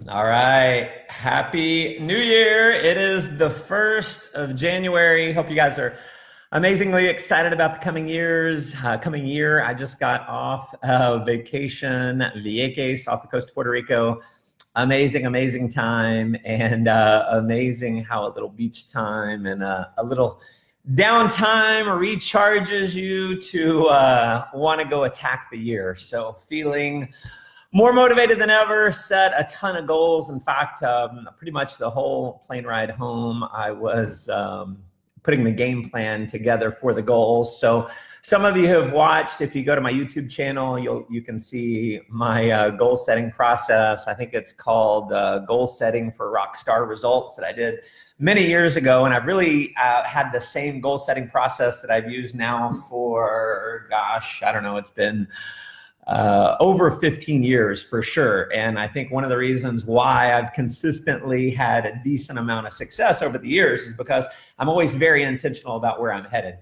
All right. Happy New Year. It is the 1st of January. Hope you guys are amazingly excited about the coming year. I just got off vacation, Vieques, off the coast of Puerto Rico. Amazing time, and amazing how a little beach time and a little downtime recharges you to want to go attack the year. So feeling more motivated than ever, set a ton of goals. In fact, pretty much the whole plane ride home, I was putting the game plan together for the goals. So some of you have watched, if you go to my YouTube channel, you can see my goal setting process. I think it's called Goal Setting for Rockstar Results that I did many years ago. And I've really had the same goal setting process that I've used now for, gosh, I don't know, it's been over 15 years for sure. And I think one of the reasons why I've consistently had a decent amount of success over the years is because I'm always very intentional about where I'm headed.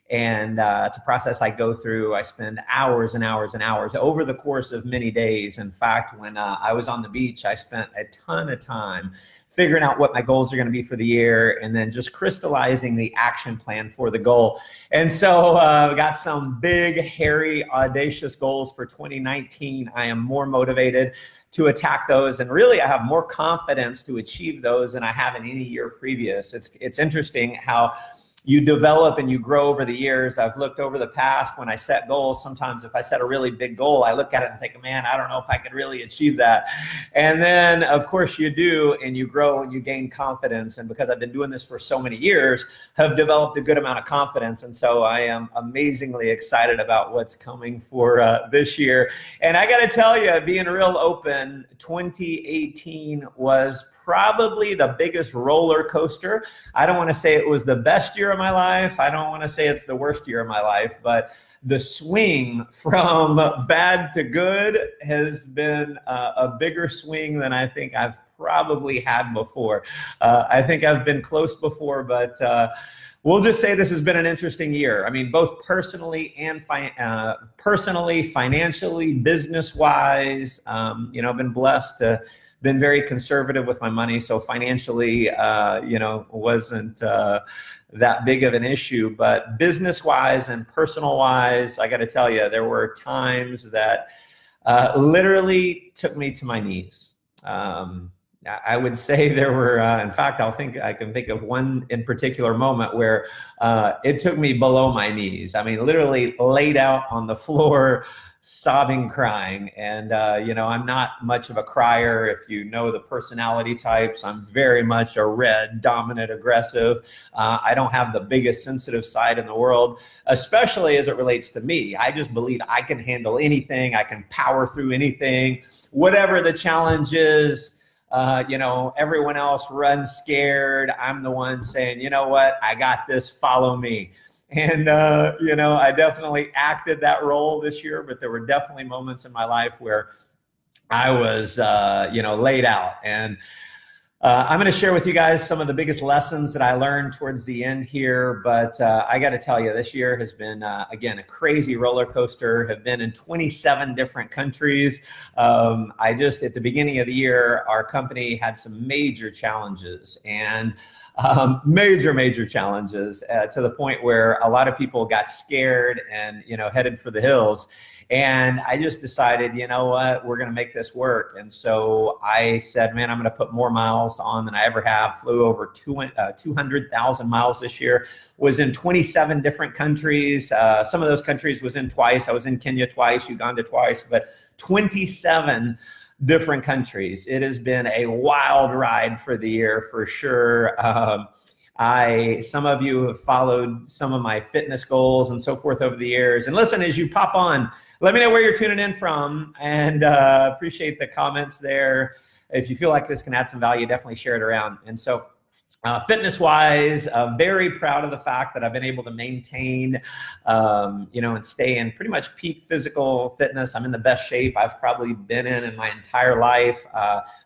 And it's a process I go through. I spend hours and hours and hours over the course of many days. In fact, when I was on the beach, I spent a ton of time figuring out what my goals are going to be for the year and then just crystallizing the action plan for the goal. And so we got some big, hairy, audacious goals for 2019. I am more motivated to attack those, and really I have more confidence to achieve those than I have in any year previous. It's interesting how you develop and you grow over the years. I've looked over the past when I set goals. Sometimes if I set a really big goal, I look at it and think, man, I don't know if I could really achieve that. And then of course you do, and you grow and you gain confidence. And because I've been doing this for so many years, have developed a good amount of confidence. And so I am amazingly excited about what's coming for this year. And I gotta tell you, being real open, 2018 was probably the biggest roller coaster. I don't want to say it was the best year of my life. I don't want to say it's the worst year of my life, but the swing from bad to good has been a bigger swing than I think I've probably had before. I think I've been close before, but we'll just say this has been an interesting year. I mean, both personally and financially, business-wise. You know, I've been blessed to been very conservative with my money, so financially, you know, wasn't that big of an issue. But business-wise and personal-wise, I got to tell you, there were times that literally took me to my knees. I would say there were, in fact, I can think of one in particular moment where it took me below my knees. I mean, literally laid out on the floor, sobbing, crying. And, you know, I'm not much of a crier. If you know the personality types, I'm very much a red, dominant, aggressive. I don't have the biggest sensitive side in the world, especially as it relates to me. I just believe I can handle anything. I can power through anything, whatever the challenge is. You know, everyone else runs scared. I'm the one saying, you know what, I got this, follow me. And, you know, I definitely acted that role this year, but there were definitely moments in my life where I was, you know, laid out. And I'm going to share with you guys some of the biggest lessons that I learned towards the end here. But I got to tell you, this year has been, again, a crazy roller coaster. Have been in 27 different countries. I just, at the beginning of the year, our company had some major challenges, and major challenges to the point where a lot of people got scared and, you know, headed for the hills. And I just decided, you know what, we're going to make this work. And so I said, man, I'm going to put more miles on than I ever have. Flew over 200,000 miles this year. Was in 27 different countries. Some of those countries was in twice. I was in Kenya twice, Uganda twice, but 27 different countries. It has been a wild ride for the year for sure. Some of you have followed some of my fitness goals and so forth over the years. And listen, as you pop on, let me know where you're tuning in from, and appreciate the comments there. If you feel like this can add some value, definitely share it around. And so fitness-wise, very proud of the fact that I've been able to maintain, you know, and stay in pretty much peak physical fitness. I'm in the best shape I've probably been in my entire life.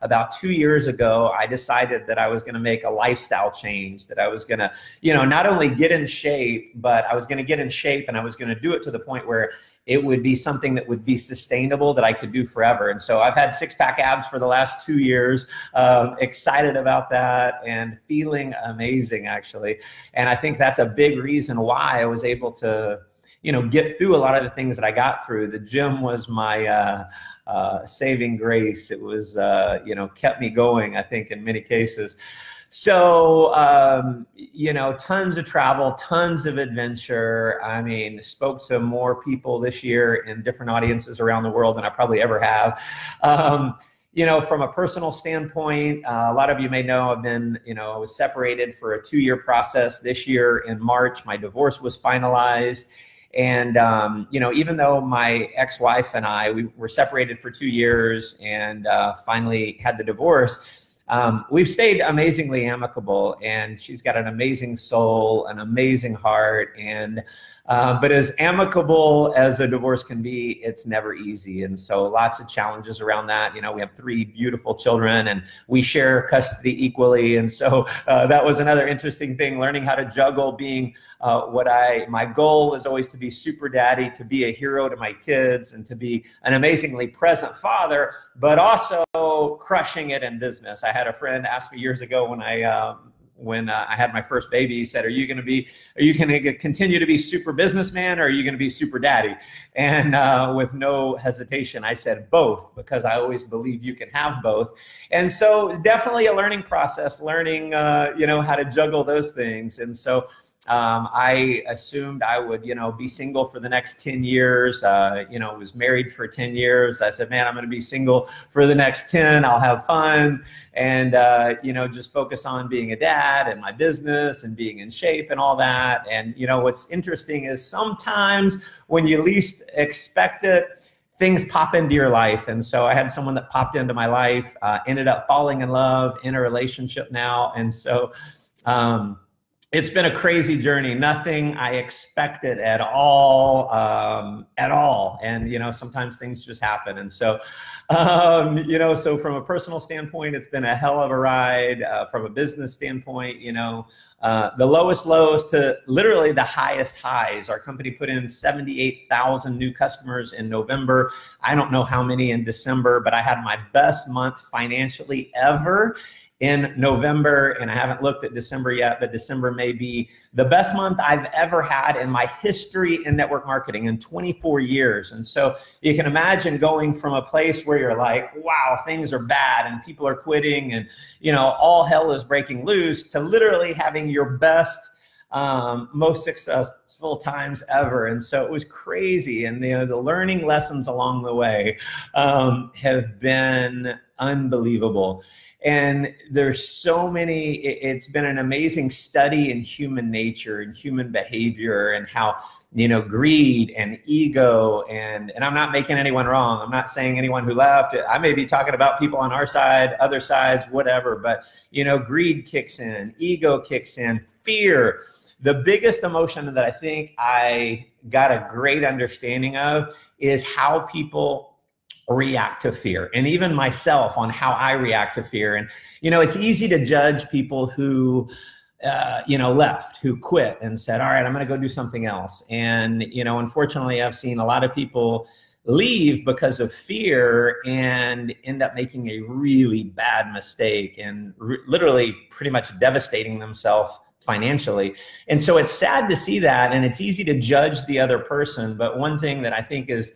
About 2 years ago, I decided that I was going to make a lifestyle change, that I was going to, you know, not only get in shape, but I was going to get in shape, and I was going to do it to the point where it would be something that would be sustainable, that I could do forever. And so I've had six-pack abs for the last 2 years, excited about that and feeling amazing, actually. And I think that's a big reason why I was able to, you know, get through a lot of the things that I got through. The gym was my saving grace. It was, you know, kept me going, I think, in many cases. So, you know, tons of travel, tons of adventure. I mean, spoke to more people this year in different audiences around the world than I probably ever have. You know, from a personal standpoint, a lot of you may know I've been, you know, I was separated for a 2-year process. This year in March, my divorce was finalized. And, you know, even though my ex-wife and I, we were separated for 2 years and finally had the divorce, we've stayed amazingly amicable, and she's got an amazing soul, an amazing heart, and but as amicable as a divorce can be, it's never easy. And so lots of challenges around that. You know, we have 3 beautiful children and we share custody equally. And so that was another interesting thing, learning how to juggle being my goal is always to be super daddy, to be a hero to my kids, and to be an amazingly present father, but also crushing it in business. I had a friend ask me years ago when I had my first baby, he said, are you going to continue to be super businessman, or are you going to be super daddy? And with no hesitation, I said both, because I always believe you can have both. And so definitely a learning process, learning, you know, how to juggle those things. And so I assumed I would, you know, be single for the next 10 years. You know, was married for 10 years. I said, man, I'm going to be single for the next 10. I'll have fun and, you know, just focus on being a dad and my business and being in shape and all that. And, you know, what's interesting is sometimes when you least expect it, things pop into your life. And so I had someone that popped into my life, ended up falling in love, in a relationship now. And so, it's been a crazy journey. Nothing I expected at all, And, you know, sometimes things just happen. And so, you know, so from a personal standpoint, it's been a hell of a ride. From a business standpoint, you know, the lowest lows to literally the highest highs. Our company put in 78,000 new customers in November. I don't know how many in December, but I had my best month financially ever in November, and I haven't looked at December yet, but December may be the best month I've ever had in my history in network marketing in 24 years. And so you can imagine going from a place where you're like, wow, things are bad and people are quitting and, you know, all hell is breaking loose, to literally having your best, most successful times ever. And so it was crazy. And, you know, the learning lessons along the way have been unbelievable. And there's so many, it's been an amazing study in human nature and human behavior, and how, you know, greed and ego, and I'm not making anyone wrong. I'm not saying anyone who left. I may be talking about people on our side, other sides, whatever, but, you know, greed kicks in, ego kicks in, fear. The biggest emotion that I think I got a great understanding of is how people react to fear, and even myself on how I react to fear. And, you know, it's easy to judge people who, you know, left, who quit and said, all right, I'm going to go do something else. And, you know, unfortunately, I've seen a lot of people leave because of fear and end up making a really bad mistake and literally pretty much devastating themselves financially. And so it's sad to see that, and it's easy to judge the other person. But one thing that I think is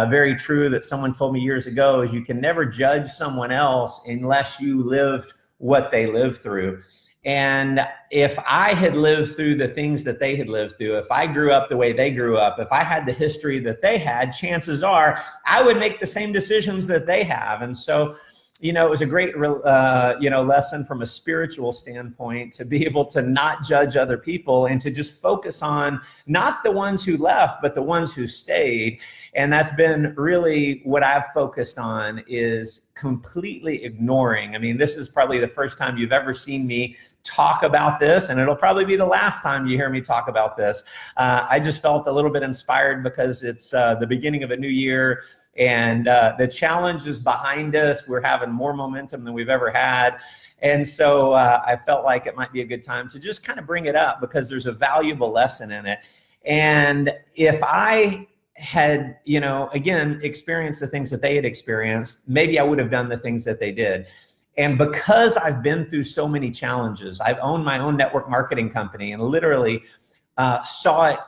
very true that someone told me years ago is you can never judge someone else unless you lived what they lived through. And if I had lived through the things that they had lived through, if I grew up the way they grew up, if I had the history that they had, chances are I would make the same decisions that they have. And so, you know, it was a great, you know, lesson from a spiritual standpoint to be able to not judge other people and to just focus on not the ones who left, but the ones who stayed. And that's been really what I've focused on, is completely ignoring. I mean, this is probably the first time you've ever seen me talk about this, and it'll probably be the last time you hear me talk about this. I just felt a little bit inspired because it's the beginning of a new year. And the challenge is behind us. We're having more momentum than we've ever had. And so I felt like it might be a good time to just kind of bring it up, because there's a valuable lesson in it. And if I had, you know, again, experienced the things that they had experienced, maybe I would have done the things that they did. And because I've been through so many challenges, I've owned my own network marketing company and literally saw it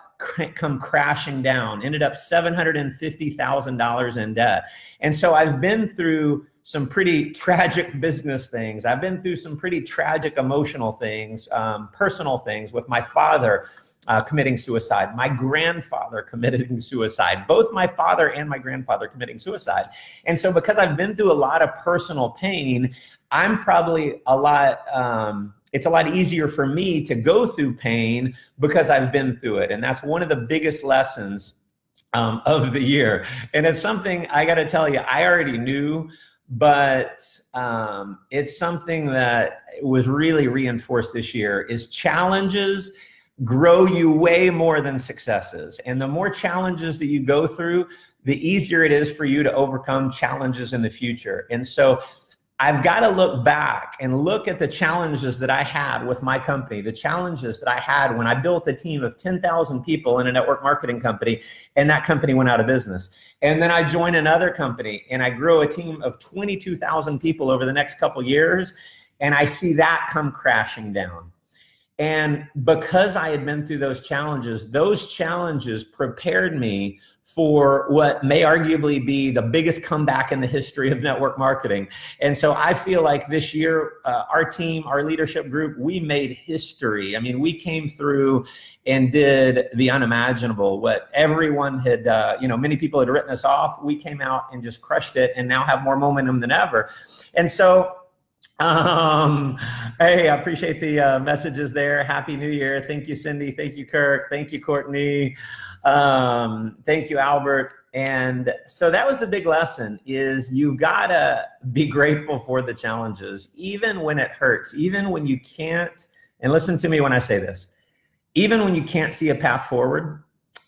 come crashing down, ended up $750,000 in debt. And so I've been through some pretty tragic business things. I've been through some pretty tragic emotional things, personal things with my father committing suicide, my grandfather committing suicide, both my father and my grandfather committing suicide. And so because I've been through a lot of personal pain, I'm probably it's a lot easier for me to go through pain because I've been through it. And that's one of the biggest lessons of the year. And it's something I got to tell you, I already knew, but it's something that was really reinforced this year is challenges grow you way more than successes. And the more challenges that you go through, the easier it is for you to overcome challenges in the future. And so I've got to look back and look at the challenges that I had with my company, the challenges that I had when I built a team of 10,000 people in a network marketing company, and that company went out of business. And then I joined another company and I grew a team of 22,000 people over the next couple years, and I see that come crashing down. And because I had been through those challenges prepared me for what may arguably be the biggest comeback in the history of network marketing. And so I feel like this year, our team, our leadership group, we made history. I mean, we came through and did the unimaginable. What everyone had, many people had written us off. We came out and just crushed it and now have more momentum than ever. And so hey, I appreciate the messages there. Happy New Year. Thank you, Cindy. Thank you, Kirk. Thank you, Courtney. Thank you, Albert. And so that was the big lesson, is you've got to be grateful for the challenges, even when it hurts, even when you can't, and listen to me when I say this, even when you can't see a path forward,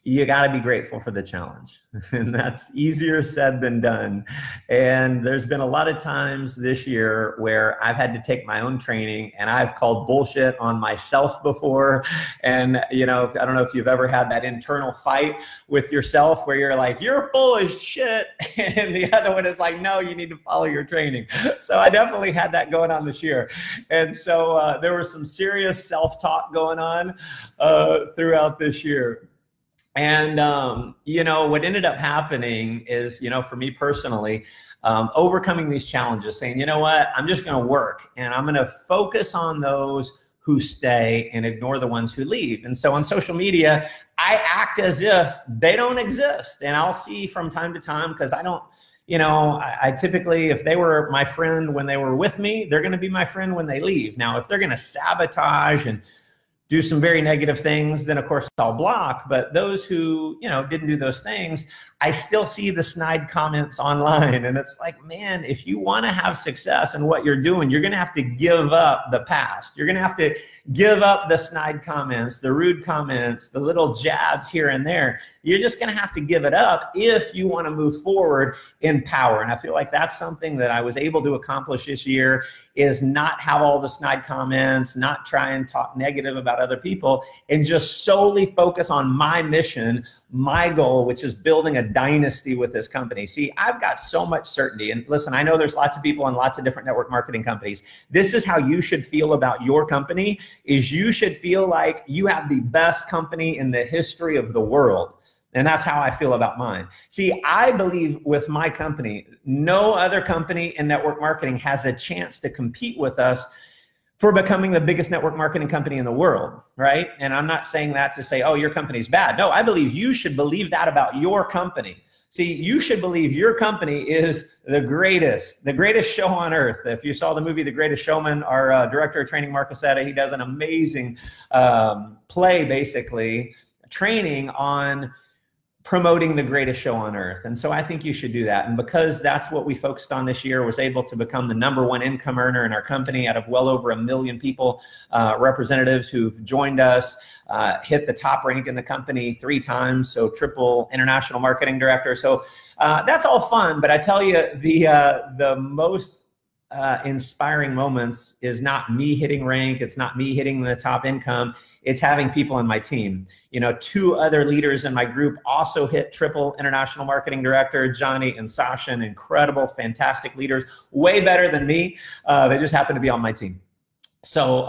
you got to be grateful for the challenge. And that's easier said than done. And there's been a lot of times this year where I've had to take my own training and I've called bullshit on myself before. And, you know, I don't know if you've ever had that internal fight with yourself where you're like, you're full of shit. And the other one is like, no, you need to follow your training. So I definitely had that going on this year. And so there was some serious self-talk going on throughout this year. And, what ended up happening is, for me personally, overcoming these challenges, saying, you know what, I'm just going to work and I'm going to focus on those who stay and ignore the ones who leave. And so on social media, I act as if they don't exist. And I'll see from time to time, because I don't, I typically, if they were my friend when they were with me, they're going to be my friend when they leave. Now, if they're going to sabotage and do some very negative things, then of course I'll block. But those who, didn't do those things, I still see the snide comments online. And it's like, man, if you want to have success in what you're doing, you're going to have to give up the past. You're going to have to give up the snide comments, the rude comments, the little jabs here and there. You're just going to have to give it up if you want to move forward in power. And I feel like that's something that I was able to accomplish this year, is not have all the snide comments, not try and talk negative about other people, and just solely focus on my mission, my goal, which is building a dynasty with this company. See, I've got so much certainty. And listen, I know there's lots of people in lots of different network marketing companies. This is how you should feel about your company, is you should feel like you have the best company in the history of the world. And that's how I feel about mine. See, I believe with my company, no other company in network marketing has a chance to compete with us for becoming the biggest network marketing company in the world, right? And I'm not saying that to say, oh, your company's bad. No, I believe you should believe that about your company. See, you should believe your company is the greatest show on earth. If you saw the movie The Greatest Showman, our director of training, Mark Casetta, he does an amazing play, basically, training on promoting the greatest show on earth. And so I think you should do that. And because that's what we focused on this year, was able to become the #1 income earner in our company out of well over 1 million people, representatives who've joined us, hit the top rank in the company 3 times, so triple international marketing director. So that's all fun, but I tell you, the most inspiring moments is not me hitting rank. It's not me hitting the top income. It's having people in my team. You know, 2 other leaders in my group also hit triple international marketing director, Johnny and Sasha, incredible, fantastic leaders, way better than me. They just happen to be on my team. So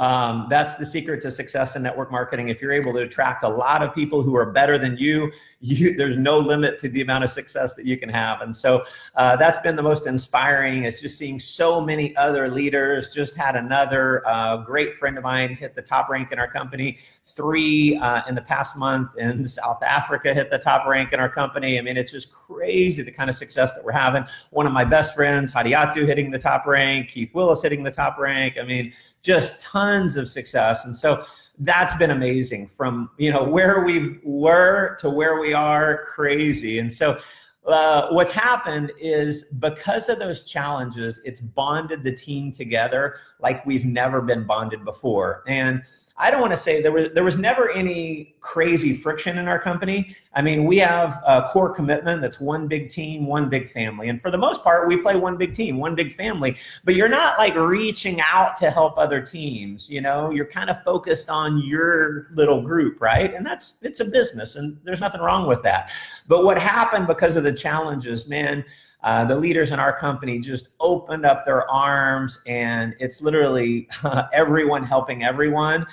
that's the secret to success in network marketing. If you're able to attract a lot of people who are better than you, there's no limit to the amount of success that you can have. And so that's been the most inspiring. It's just seeing so many other leaders. Just had another great friend of mine hit the top rank in our company. 3 in the past month in South Africa hit the top rank in our company. I mean, it's just crazy the kind of success that we're having. One of my best friends, Hadiatu, hitting the top rank. Keith Willis hitting the top rank. I mean, just tons of success. And so that's been amazing, from, you know, where we were to where we are, crazy. And so what's happened is, because of those challenges, it's bonded the team together like we've never been bonded before. And I don't want to say there was never any crazy friction in our company. I mean, we have a core commitment that's one big team, one big family. And for the most part, we play one big team, one big family. But you're not like reaching out to help other teams. You know, you're kind of focused on your little group, right? And it's a business, and there's nothing wrong with that. But what happened because of the challenges, man, the leaders in our company just opened up their arms, and it's literally everyone helping everyone.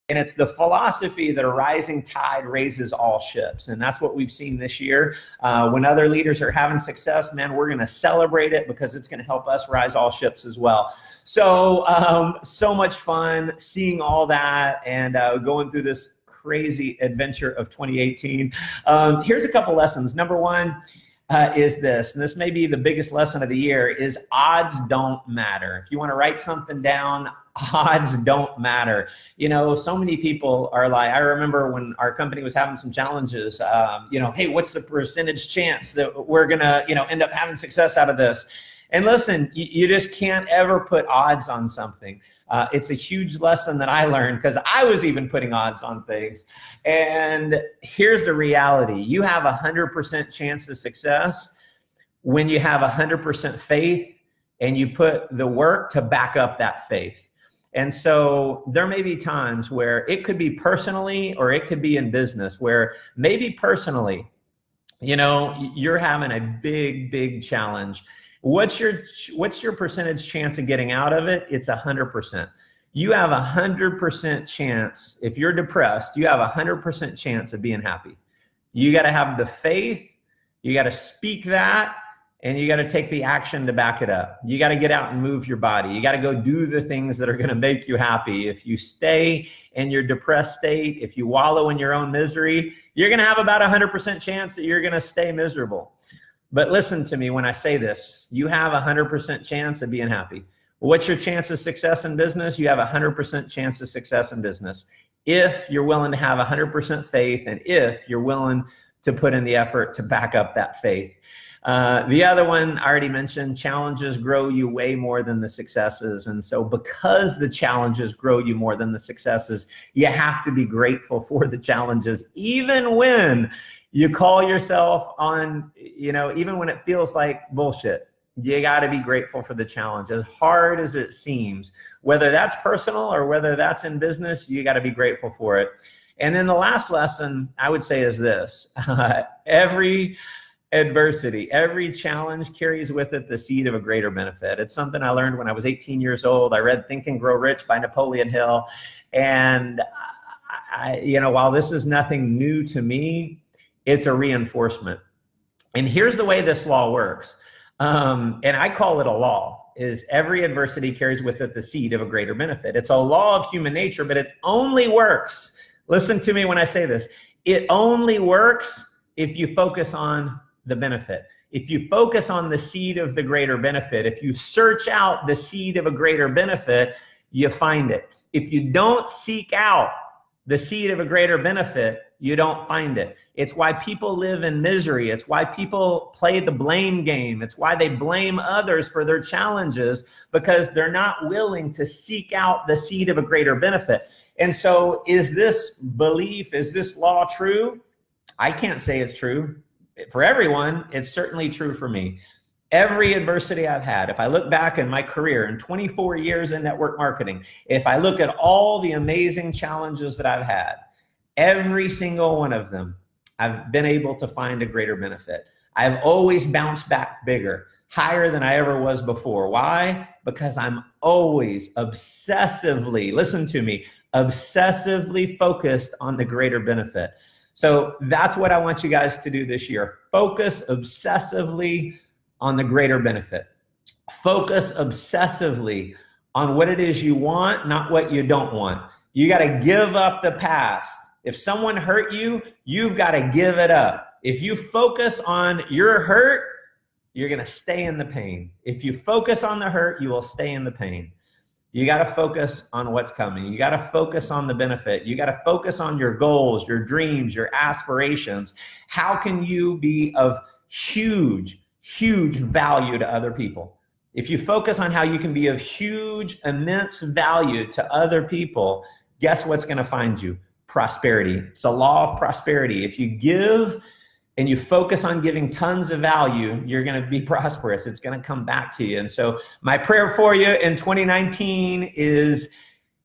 And it's the philosophy that a rising tide raises all ships. And that's what we've seen this year. When other leaders are having success, man, we're going to celebrate it, because it's going to help us rise all ships as well. So, so much fun seeing all that and going through this crazy adventure of 2018. Here's a couple lessons. Number 1, is this, and this may be the biggest lesson of the year, is odds don't matter. If you want to write something down, odds don't matter. You know, so many people are like, I remember when our company was having some challenges, you know, hey, what's the percentage chance that we're going to, you know, end up having success out of this? And listen, you just can't ever put odds on something. It's a huge lesson that I learned, because I was even putting odds on things. And here's the reality. You have 100% chance of success when you have 100% faith and you put the work to back up that faith. And so there may be times where it could be personally, or it could be in business, where maybe personally, you know, you're having a big challenge. What's your percentage chance of getting out of it? It's 100%. You have 100% chance. If you're depressed, you have 100% chance of being happy. You got to have the faith. You got to speak that, and you got to take the action to back it up. You got to get out and move your body. You got to go do the things that are going to make you happy. If you stay in your depressed state, if you wallow in your own misery, you're going to have about 100% chance that you're going to stay miserable. But listen to me when I say this, you have 100% chance of being happy. What's your chance of success in business? You have 100% chance of success in business if you're willing to have 100% faith, and if you're willing to put in the effort to back up that faith. The other one I already mentioned, challenges grow you way more than the successes. And so because the challenges grow you more than the successes, you have to be grateful for the challenges, even when you call yourself on, you know, even when it feels like bullshit. You got to be grateful for the challenge. As hard as it seems, whether that's personal or whether that's in business, you got to be grateful for it. And then the last lesson I would say is this. Every adversity, every challenge carries with it the seed of a greater benefit. It's something I learned when I was 18 years old. I read Think and Grow Rich by Napoleon Hill. And you know, while this is nothing new to me, it's a reinforcement. And here's the way this law works. And I call it a law, is every adversity carries with it the seed of a greater benefit. It's a law of human nature, but it only works. Listen to me when I say this. It only works if you focus on the benefit. If you focus on the seed of the greater benefit, if you search out the seed of a greater benefit, you find it. If you don't seek out the seed of a greater benefit, you don't find it. It's why people live in misery. It's why people play the blame game. It's why they blame others for their challenges, because they're not willing to seek out the seed of a greater benefit. And so is this belief, is this law true? I can't say it's true for everyone. It's certainly true for me. Every adversity I've had, if I look back in my career in 24 years in network marketing, if I look at all the amazing challenges that I've had, every single one of them, I've been able to find a greater benefit. I've always bounced back bigger, higher than I ever was before. Why? Because I'm always obsessively, listen to me, obsessively focused on the greater benefit. So that's what I want you guys to do this year. Focus obsessively on the greater benefit. Focus obsessively on what it is you want, not what you don't want. You got to give up the past. If someone hurt you, you've got to give it up. If you focus on your hurt, you're going to stay in the pain. If you focus on the hurt, you will stay in the pain. You got to focus on what's coming. You got to focus on the benefit. You got to focus on your goals, your dreams, your aspirations. How can you be of huge value to other people? If you focus on how you can be of huge, immense value to other people, guess what's going to find you? Prosperity. It's a law of prosperity. If you give and you focus on giving tons of value, you're going to be prosperous. It's going to come back to you. And so my prayer for you in 2019 is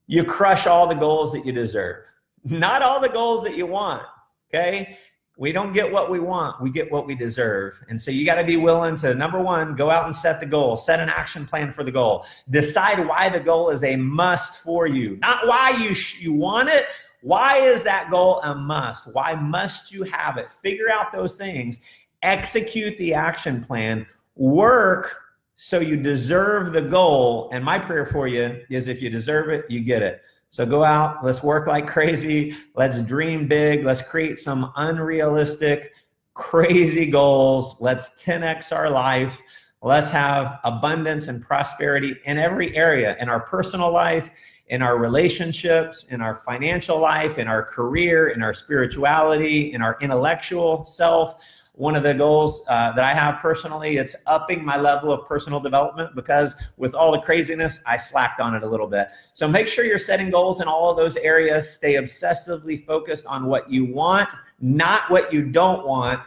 you crush all the goals that you deserve, not all the goals that you want. Okay. We don't get what we want. We get what we deserve. And so you got to be willing to, number one, go out and set the goal, set an action plan for the goal, decide why the goal is a must for you, not why you want it. Why is that goal a must? Why must you have it? Figure out those things, execute the action plan, work so you deserve the goal. And my prayer for you is if you deserve it, you get it. So go out, let's work like crazy. Let's dream big. Let's create some unrealistic, crazy goals. Let's 10x our life. Let's have abundance and prosperity in every area, in our personal life, in our relationships, in our financial life, in our career, in our spirituality, in our intellectual self. One of the goals that I have personally, it's upping my level of personal development, because with all the craziness, I slacked on it a little bit. So make sure you're setting goals in all of those areas. Stay obsessively focused on what you want, not what you don't want.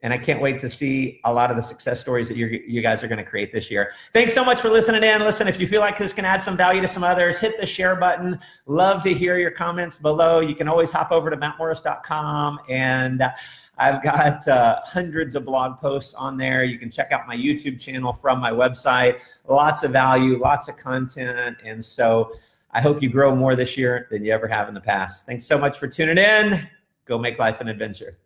And I can't wait to see a lot of the success stories that you guys are going to create this year. Thanks so much for listening in. Listen, if you feel like this can add some value to some others, hit the share button. Love to hear your comments below. You can always hop over to mattmorris.com, and I've got hundreds of blog posts on there. You can check out my YouTube channel from my website. Lots of value, lots of content. And so I hope you grow more this year than you ever have in the past. Thanks so much for tuning in. Go make life an adventure.